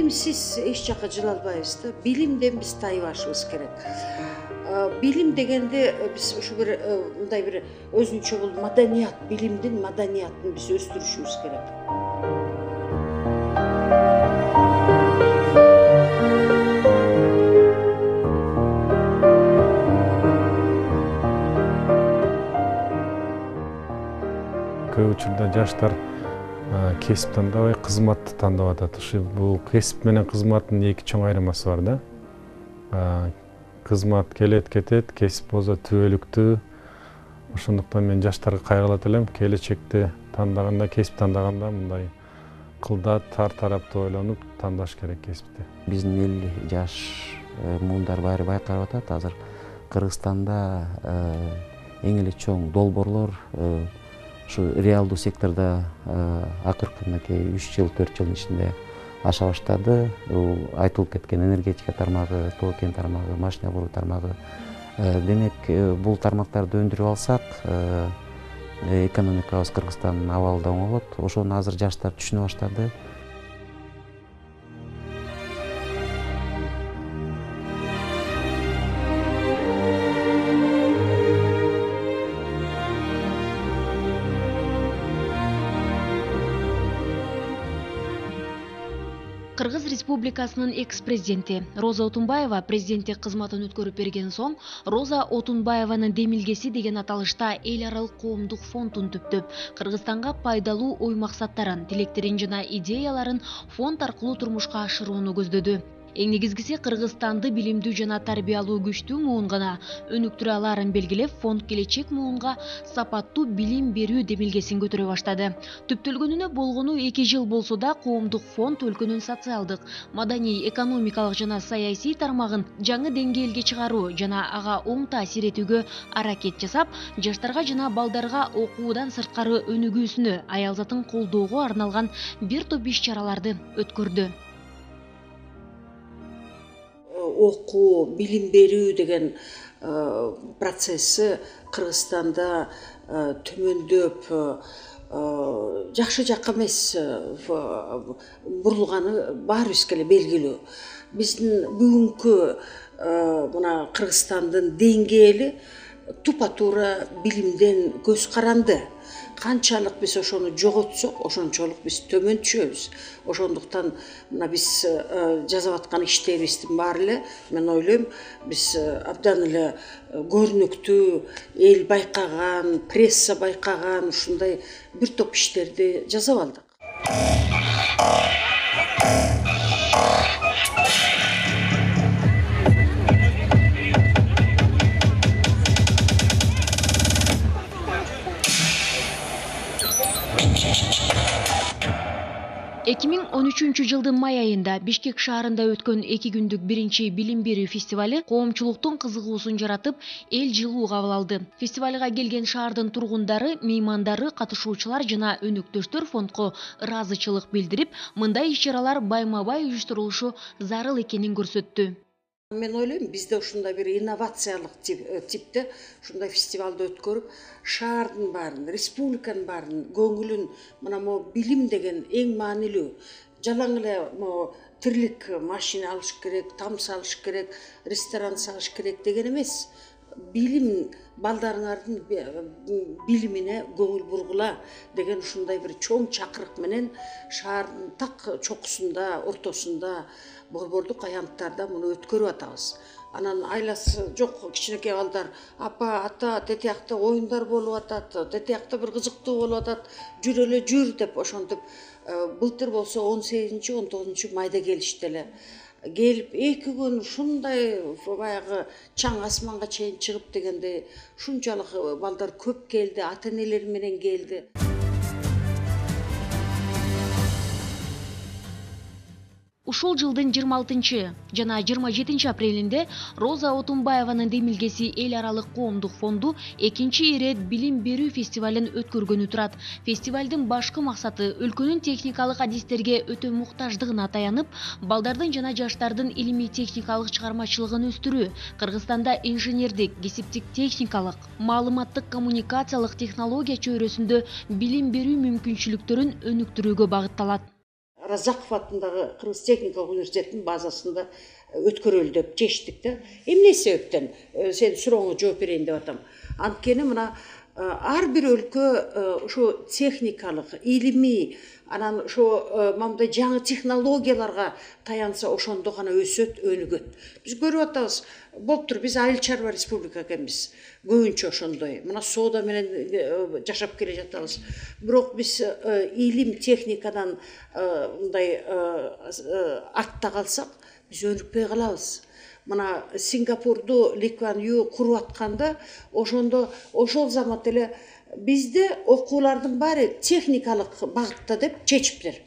Bilimsiz eç жака жыла албайбыз да. Билимден биз тайбашыбыз керек. Билим дегенде биз ушу бир мындай бир өзүнчө бул маданият, билимдин маданиятын биз өстүрүшүбүз керек. Көп учурда жаштар кесип тандабай, кызматты тандап атат. Бул кесип менен кызматтын эки чоң айырмасы бар да. Кызмат келет кетет, кесип болсо түбөлүктүү. Ошондуктан мен жаштарга кайрылат элем, келечекте тандаганда, кесип тандаганда мындай кылдат, тар тараптуу ойлонуп тандаш керек кесипти. Биздин эл жаш муундар баары байкалып атат. Азыр Кыргызстанда эң эле чоң долбоорлор ушу реалдуу секторда акыркы мынакей 3 жыл, 4 жылдын ичинде аша баштады. Айтылып кеткен энергетика тармагы, тоо кен тармагы, машина куруу тармагы. Демек, бул тармактарды өндүрүп алсак, экономикабыз Кыргызстандын абалы да оңолот. Ошону азыр жаштар түшүнө баштады. Кыргыз Республикасынын экс-президенти Роза Отунбаева президенттик кызматын өткөрүп берген соң, Роза Отунбаеванын демилгеси деген аталышта эл аралык коомдук фондун түптөп, Кыргызстанга пайдалуу ой максаттарын, тилектерин жана идеяларын фонд аркылуу турмушка ашырууну көздөдү. Эң негизгиси Кыргызстанды билимдүү жана тарбиялуу күчтүү муун гана өнүктүрө аларын белгилеп, фонд келечек муунга сапаттуу билим берүү демилгесин көтөрө баштады. Түптөлгөнүнө болгону 2 жыл болсо да, коомдук фонд өлкөнүн социалдык, маданий, экономикалык жана саясий тармагын жаңы деңгээлге чыгаруу жана ага оң таасир этүүгө аракет жасап, жаштарга жана балдарга окуудан сырткары өнүгүүсүнө, аялзатын колдоого арналган бир топ иш-чараларды өткөрдү. Окуу, билим берүү деген процесси Кыргызстанда төмөндөп, жакшы жакка эмес бурулганы баарыбызга эле белгилүү. Биздин бүгүнкү мына Кыргызстандын деңгээли тупа-туура билимден көз каранды. Канчалык биз ошону жоготсок, ошончолук биз төмөн түшөбүз. Ошондуктан мына биз жасап аткан иштерибиздин баары эле, мен ойлойм, биз абдан эле көрүнүктүү, эл байкаган, пресса байкаган ушундай бир топ иштерди жасап алдык. 2013 жылдын май айында Бишкек шаарында өткөн 2 күндүк биринчи билим берүү фестивали коомчулуктун кызыгуусун жаратып, эл жылуу кабыл алды. Фестивалга келген шаардын тургундары, меймандары, катышуучулар жана өнөктөштөр фондко ыраазычылык билдирип, мындай иш-чаралар байма-бай уюштурулушу зарыл экенин көрсөттү. Мен ойлойм, бизде ушундай бир инновациялык типте ушундай фестивалды өткөрүп, шаардын баарын, республиканын баарын көңүлүн мына мо билим деген эң маанилүү. Жалаң эле мо тирлик машина алыш керек, там салыш керек, ресторан салыш керек деген эмес. Билим, балдарыңардын билимине көңүл бургула деген ушундай бир чоң чакырык менен шаардын так чокусунда, ортосунда, борбордук аянттарда муну өткөрүп атабыз. Анан айласы жок кичинекей балдар, апа, ата, тетиякта оюндар болуп атат, тетиякта бир кызыктуу болуп атат, жүр эле жүр деп ошентип, былтыр болсо 18-19 майда келишти эле. Келип 2 күн ушундай баягы чаң асманга чейин чыгып дегенде ушунчалык балдар көп келди, ата-энелери менен келди. Ушул жылдын 26 жана 27 апрелинде Роза Отунбаеванын демилгеси эл аралык коомдук фонду экинчи ирет билим берүү фестивалин өткөргөнү турат. Фестивалдын башкы максаты өлкөнүн техникалык адистерге өтө муктаждыгына таянып, балдардын жана жаштардын илимий техникалык чыгармачылыгын өстүрүү, Кыргызстанда инженердик, кесиптик техникалык, маалыматтык коммуникациялык технология чөйрөсүндө билим берүү мүмкүнчүлүктөрүн өнүктүрүүгө багытталат. Разаков атындагы Кыргыз техникалык университетинин базасында өткөрөлү деп чечтик да. Эмне себептен? Сен сурооңо жооп берейин деп атам. Анткени мына ар бир өлкө ошо техникалык, илимий, анан ошо мындай жаңы технологияларга таянса ошондо гана өсөт, өнүгөт. Биз көрүп атабыз, болуптур, биз айыл чарба республика экенбиз. Көбүнчө ошондой. Мына соода менен жашап келе жатабыз. Бирок биз илим, техникадан мындай артта калсак, биз өнүкпөй калабыз. Мына Сингапурду Ли Куан Ю куруп атканда, ошондо ошол замат эле бизде окуулардын баары техникалык багытта деп чечиптир.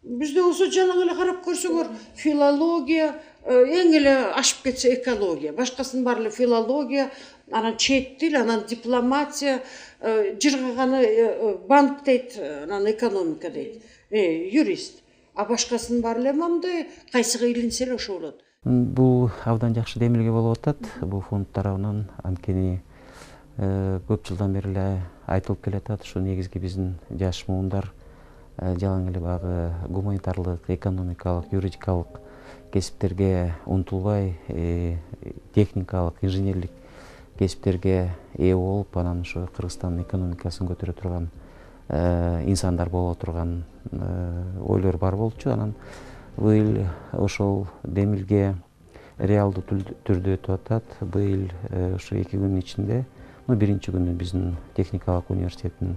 Бизде болсо жалаң эле карап көрсөңөр, филология, эң эле ашып кетсе экология, башкасынын баары эле филология, анан чет тил, анан дипломатия, жыргаганы банк дейт, анан экономика дейт, юрист. А башкасынын баары эле мындай кайсыга илинсе эле ошо болот. Бул абдан жакшы демилге болуп атат бул фонд тарабынан, анткени көп жылдан бери эле айтылып келатат, ушу негизги биздин жаш муундар жалаң эле багы гуманитарлык, экономикалык, юридикалык кесиптерге умтулбай, техникалык, инженерлик кесиптерге ээ болуп, анан ушу Кыргызстандын экономикасын көтөрө турган инсандар боло турган ойлор бар болчу. Анан быйыл ошол демилге реалдуу түрдө өтүп атат. Быйыл ушу 2 күнүн ичинде, биринчи күнү биздин техникалык университеттин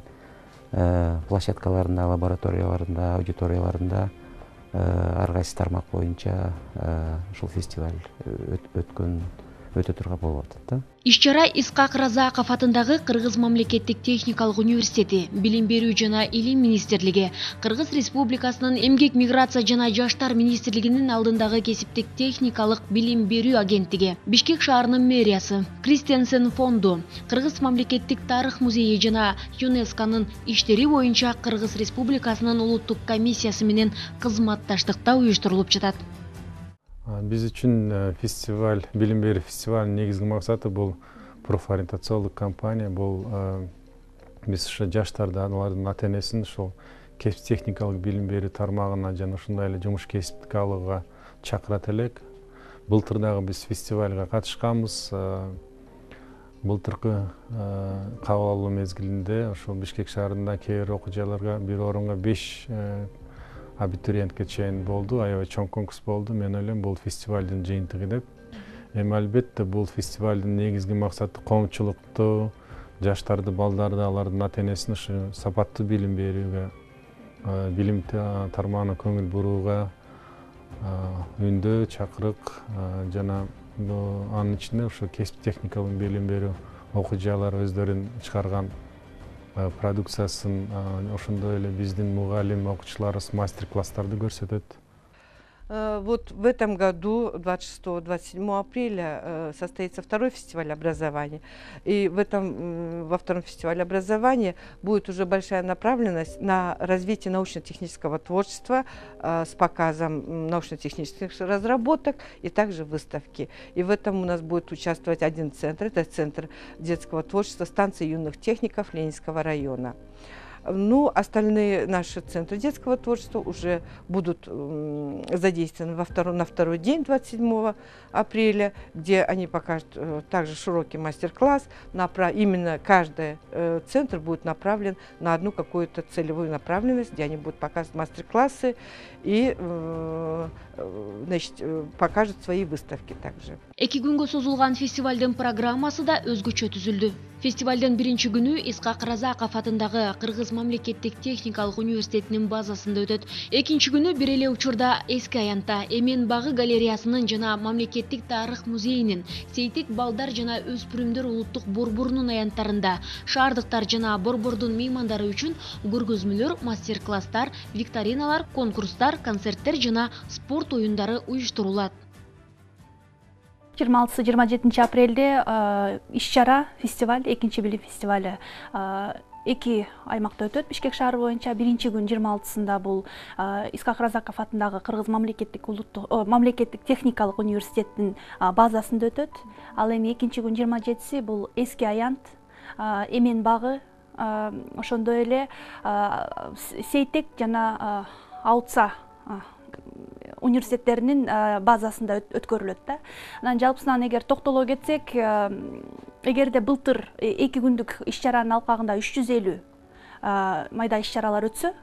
площадкаларында, лабораторияларында, аудиторияларында ар кайсы тармак боюнча ушул фестиваль өтө турган болуп атат да. Иш-чара Исхак Разаков атындагы Кыргыз мамлекеттик техникалык университети, Билим берүү жана Илим министрлиги, Кыргыз Республикасынын Эмгек, миграция жана жаштар министрлигинин алдындагы кесиптик техникалык билим берүү агенттиги, Бишкек шаарынын мэриясы, Кристенсен фонду, Кыргыз мамлекеттик тарых музейи жана ЮНЕСКОнун иштери боюнча Кыргыз Республикасынын улуттук комиссиясы менен кызматташтыкта уюштурулуп жатат. Биз үчүн фестиваль, билим берүү фестивалынын негизги максаты бул профориентациялык кампания. Бул биз ушу жаштарды, алардын ата-энесин ушул кесип техникалык билим берүү тармагына жана ушундай эле жумуш кесиптик алууга чакырат элек. Былтыр дагы биз фестивалга катышканбыз. Былтыркы кабыл алуу мезгилинде ошол Бишкек шаарында кээ бир окуучуларга бир орунга 5 абитуриентке чейин болду, аябай чоң конкурс болду. Мен ойлойм, бул фестивалдын жыйынтыгы деп. Эми албетте бул фестивалдын негизги максаты коомчулукту, жаштарды, балдарды, алардын ата-энесин ушу сапаттуу билим берүүгө, билим тармагына көңүл бурууга үндөө, чакырык жана анын ичинде ушу кесип техникалык билим берүү окуучулар өздөрүн чыгарган продукциясын ошондой эле биздин мугалим окуучуларыбыз мастер-класстарды көрсөтөт. Вот в этом году, 26-27 апреля, состоится второй фестиваль образования. И во втором фестивале образования будет уже большая направленность на развитие научно-технического творчества с показом научно-технических разработок и также выставки. И в этом у нас будет участвовать один центр, это Центр детского творчества станции юных техников Ленинского района. Ну, остальные наши центры детского творчества уже будут задействованы на второй день, 27 апреля, где они покажут также широкий мастер-класс. Именно каждый центр будет направлен на одну какую-то целевую направленность, где они будут показывать мастер-классы и покажут свои выставки также. 2 күнгө созулган фестивалдын программасы да өзгөчө түзүлдү. Фестивалдын биринчи күнү Исхак Разаков атындагы Кыргыз мамлекеттик техникалык университетинин базасында өтөт. Экинчи күнү бир эле учурда Эски Аянтта Эмен багы галереясынын жана мамлекеттик тарых музейинин Сейтек балдар жана өспүрүмдөр улуттук борборунун аянттарында шаардыктар жана борбордун меймандары үчүн көргөзмөлөр, мастер-класстар, викториналар, конкурстар, концерттер жана спорт оюндары уюштурулат. 26-27 апрелде иш-чара фестиваль, экинчи билим фестивалі 2 аймакта өтөт. Бишкек шаары боюнча биринчи күн 26-сында бул Исхак Разаков атындагы Кыргыз мамлекеттик техникалык университеттин базасында өтөт. Ал эми экинчи күн 27-си бул Эски Аянт, Эмен багы, ошондой эле Сейтек жана аутса университеттеринин базасында өткөрүлөт да. Анан жалпысынан эгер токтоло кетсек, эгерде былтыр 2 күндүк иш-чаранын алкагында 350 майда иш-чаралар өтсө,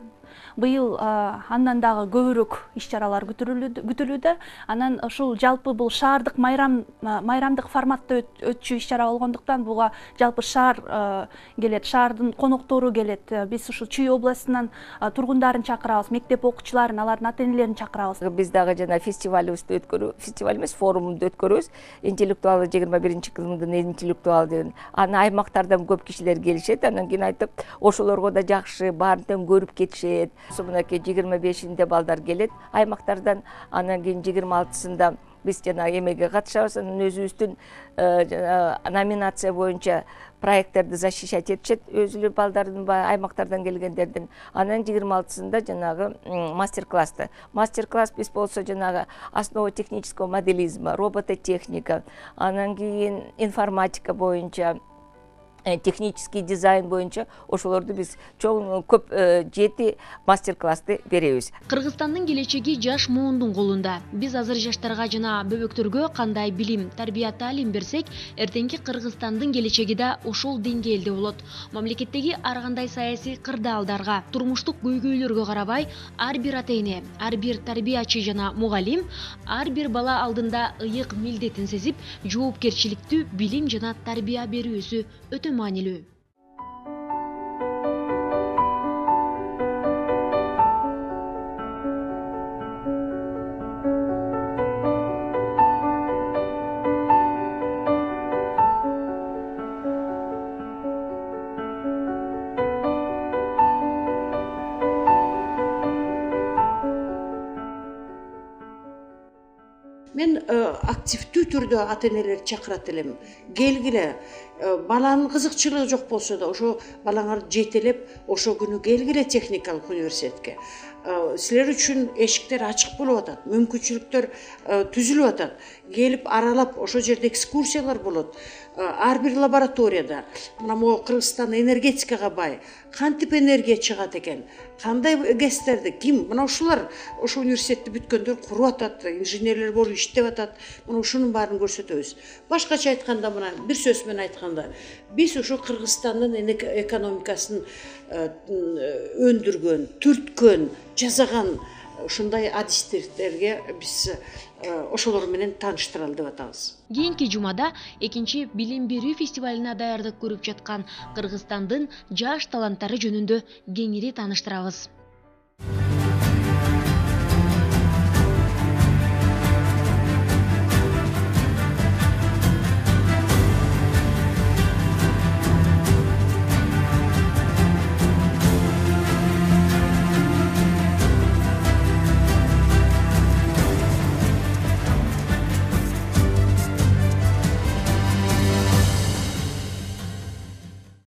быйыл андан дагы көбүрөөк иш-чаралар күтүлүүдө. Анан ушул жалпы бул шаардык майрамдык форматта өтчү иш-чара болгондуктан буга жалпы шаар келет, шаардын коноктору келет. Биз ушул Чүй областынан тургундарын чакырабыз, мектеп окуучуларын, алардын ата-энелерин чакырабыз. Биз дагы жана фестивалыбызды фестиваль эмес, форумду өткөрөбүз. Интеллектуалы 21-кылымдын интеллектуал деген. Аны аймактардан көп кишилер келишет, анан кийин айтып, ошолорго да жакшы баарын көрүп кетишет. Мынакей 25-inde балдар келет аймактардан, анан кийин 26-сында биз жана эмеге катышабыз, анан өзүбүздүн номинация боюнча проекттерди защищать этишет, өзүлөр балдардын аймактардан келгендердин. Анан 26-сында жанагы мастер-класс биз болсо жанагы основа технического моделизма, робототехника, анан кийин информатика боюнча, технический дизайн боюнча ошолорду биз чоң көп 7 мастер-классты беребиз. Кыргызстандын келечеги жаш муундун колунда. Биз азыр жаштарга жана бөбөктөргө кандай билим, тарбия таалим берсек, эртеңки Кыргызстандын келечеги да ошол деңгээлде болот. Мамлекеттеги ар кандай саясий кырдаалдарга, турмуштук көйгөйлөргө карабай, ар бир ата-эне, ар бир тарбиячы жана мугалим ар бир бала алдында ыйык милдетин сезип, жоопкерчиликтүү билим жана тарбия берүүсү өтө маанилүү. Мен активдүү түрдө ата-энелерди чакырат элем. Келгиле, баланын кызыкчылыгы жок болсо да, ошо балаңарды жетелеп, ошо күнү келгиле техникалык университетке. Силер үчүн эшиктер ачык болуп атат, мүмкүнчүлүктөр түзүлүп атат. Келип аралап, ошо жерде экскурсиялар болот. Ар бир лабораторияда, мына Кыргызстан энергетикага бай, кантип энергия чыгат экен, кандай гэстерди, ким, мына ушулар, ошо университетти бүткөндөр куруп атат, инженерлер болуп иштеп атат. Мына ушунун баарын көрсөтөбүз. Башкача айтканда, мына бир сөз менен айтканда, биз ошо Кыргызстандын экономикасын өндүргөн, түрткөн, жасаган ушундай адистерге биз ошолор менен тааныштыралы деп атабыз. Кийинки жумада экинчи билим берүү фестивалына даярдык көрүп жаткан Кыргызстандын жаш таланттары жөнүндө кеңири тааныштырабыз.